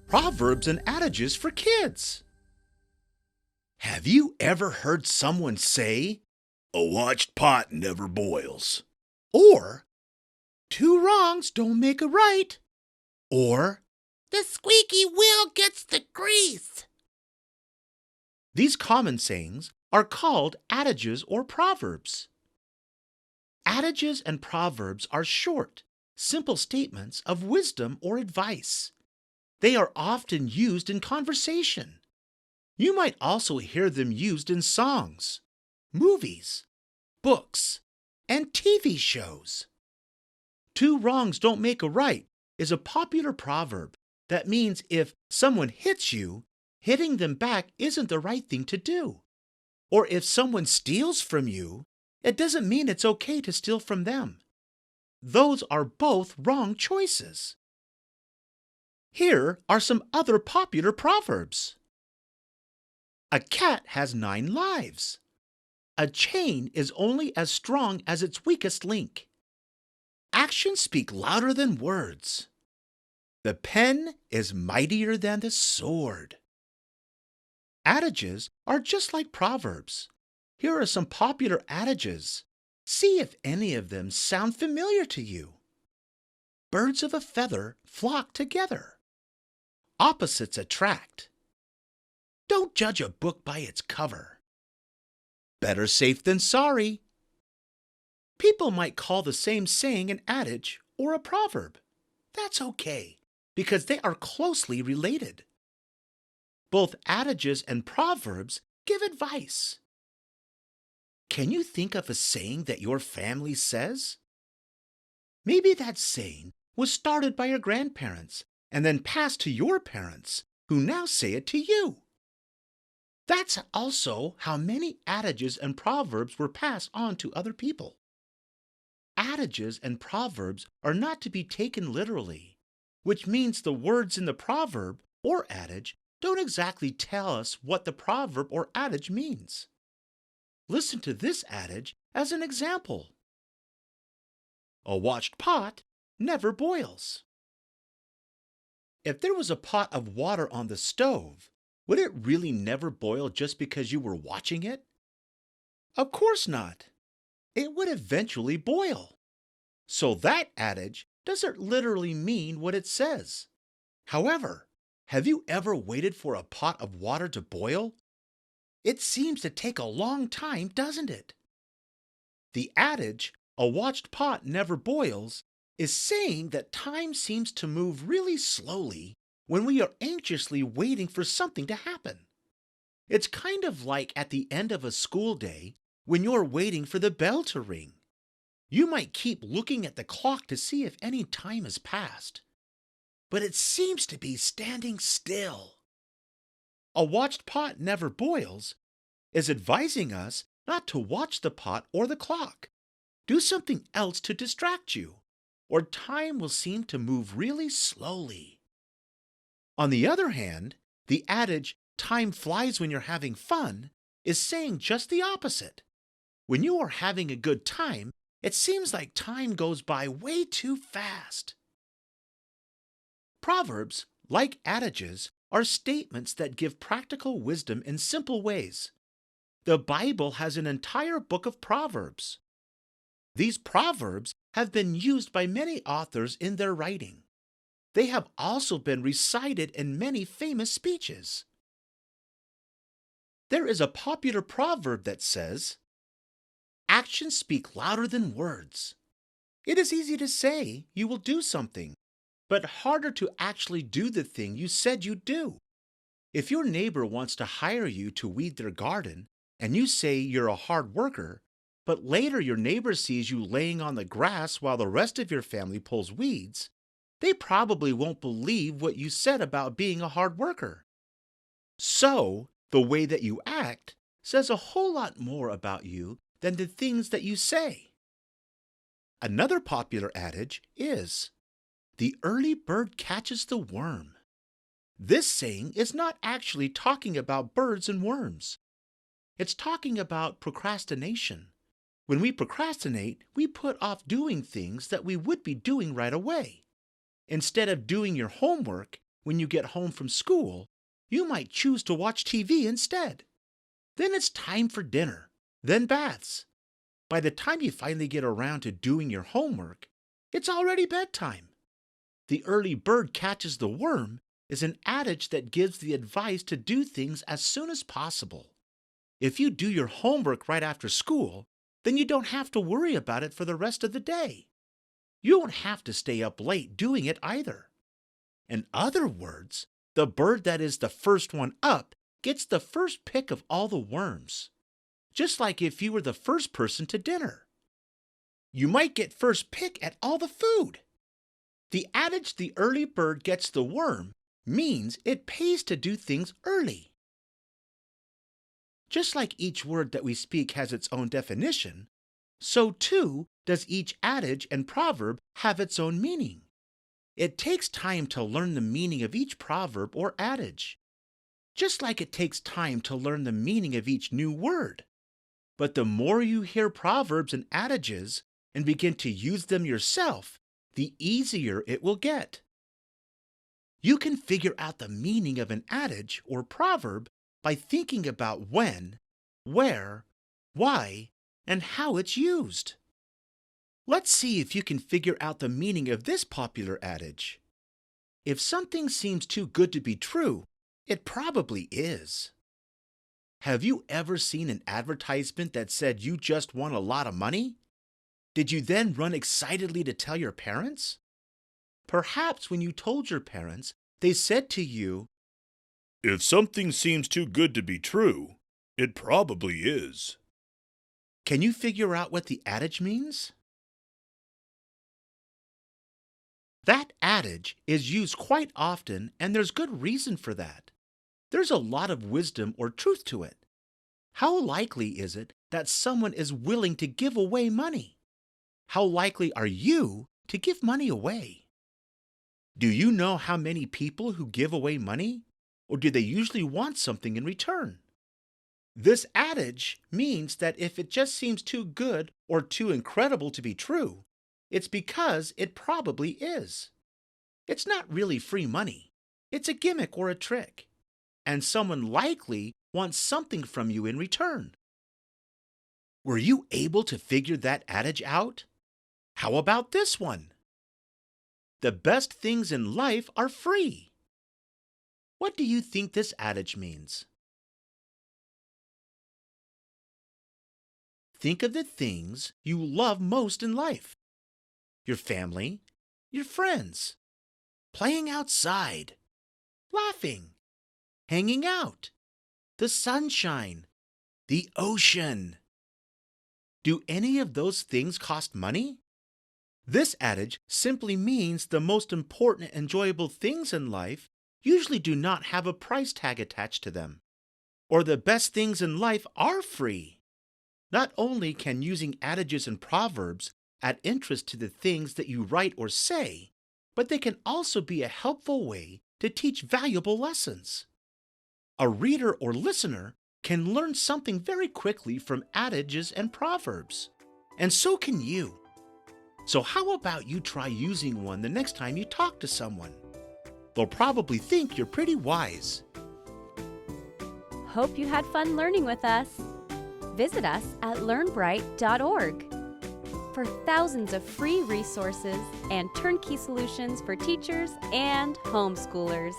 Proverbs and Adages for Kids. Have you ever heard someone say, "A watched pot never boils"? Or, "Two wrongs don't make a right"? Or, "The squeaky wheel gets the grease"? these common sayings are called adages or proverbs. Adages and proverbs are short, simple statements of wisdom or advice. They are often used in conversation. You might also hear them used in songs, movies, books, and TV shows. Two wrongs don't make a right is a popular proverb that means if someone hits you, hitting them back isn't the right thing to do. Or if someone steals from you, it doesn't mean it's okay to steal from them. Those are both wrong choices. Here are some other popular proverbs. A cat has 9 lives. A chain is only as strong as its weakest link. Actions speak louder than words. The pen is mightier than the sword. Adages are just like proverbs. Here are some popular adages. See if any of them sound familiar to you. Birds of a feather flock together. Opposites attract. Don't judge a book by its cover. Better safe than sorry. People might call the same saying an adage or a proverb. That's okay, because they are closely related. Both adages and proverbs give advice. Can you think of a saying that your family says? Maybe that saying was started by your grandparents and then passed to your parents, who now say it to you. That's also how many adages and proverbs were passed on to other people. Adages and proverbs are not to be taken literally, which means the words in the proverb or adage don't exactly tell us what the proverb or adage means. Listen to this adage as an example. A watched pot never boils. If there was a pot of water on the stove, would it really never boil just because you were watching it? Of course not. It would eventually boil. So that adage doesn't literally mean what it says. However, have you ever waited for a pot of water to boil? It seems to take a long time, doesn't it? The adage, "A watched pot never boils," is saying that time seems to move really slowly when we are anxiously waiting for something to happen. It's kind of like at the end of a school day when you're waiting for the bell to ring. You might keep looking at the clock to see if any time has passed, but it seems to be standing still. A watched pot never boils is advising us not to watch the pot or the clock. Do something else to distract you, or time will seem to move really slowly. On the other hand, the adage, "Time flies when you're having fun," is saying just the opposite. When you are having a good time, it seems like time goes by way too fast. Proverbs, like adages, are statements that give practical wisdom in simple ways. The Bible has an entire book of Proverbs. These proverbs have been used by many authors in their writing. They have also been recited in many famous speeches. There is a popular proverb that says, "Actions speak louder than words." It is easy to say you will do something, but harder to actually do the thing you said you'd do. If your neighbor wants to hire you to weed their garden, and you say you're a hard worker, but later your neighbor sees you laying on the grass while the rest of your family pulls weeds, they probably won't believe what you said about being a hard worker. So, the way that you act says a whole lot more about you than the things that you say. Another popular adage is, "The early bird catches the worm." This saying is not actually talking about birds and worms. It's talking about procrastination. When we procrastinate, we put off doing things that we would be doing right away. Instead of doing your homework, when you get home from school, you might choose to watch TV instead. Then it's time for dinner, then baths. By the time you finally get around to doing your homework, it's already bedtime. The early bird catches the worm is an adage that gives the advice to do things as soon as possible. If you do your homework right after school, then you don't have to worry about it for the rest of the day. You won't have to stay up late doing it either. In other words, the bird that is the first one up gets the first pick of all the worms. Just like if you were the first person to dinner. You might get first pick at all the food. The adage "the early bird gets the worm" means it pays to do things early. Just like each word that we speak has its own definition, so too does each adage and proverb have its own meaning. It takes time to learn the meaning of each proverb or adage, just like it takes time to learn the meaning of each new word. But the more you hear proverbs and adages and begin to use them yourself, the easier it will get. You can figure out the meaning of an adage or proverb by thinking about when, where, why, and how it's used. Let's see if you can figure out the meaning of this popular adage. If something seems too good to be true, it probably is. Have you ever seen an advertisement that said you just won a lot of money? Did you then run excitedly to tell your parents? Perhaps when you told your parents, they said to you, "If something seems too good to be true, it probably is." Can you figure out what the adage means? That adage is used quite often, and there's good reason for that. There's a lot of wisdom or truth to it. How likely is it that someone is willing to give away money? How likely are you to give money away? Do you know how many people who give away money? Or do they usually want something in return? This adage means that if it just seems too good or too incredible to be true, it's because it probably is. It's not really free money. It's a gimmick or a trick. And someone likely wants something from you in return. Were you able to figure that adage out? How about this one? The best things in life are free. What do you think this adage means? Think of the things you love most in life. Your family, your friends, playing outside, laughing, hanging out, the sunshine, the ocean. Do any of those things cost money? This adage simply means the most important and enjoyable things in life usually do not have a price tag attached to them, or the best things in life are free. Not only can using adages and proverbs add interest to the things that you write or say, but they can also be a helpful way to teach valuable lessons. A reader or listener can learn something very quickly from adages and proverbs, and so can you. So how about you try using one the next time you talk to someone? They'll probably think you're pretty wise. Hope you had fun learning with us. Visit us at learnbright.org for thousands of free resources and turnkey solutions for teachers and homeschoolers.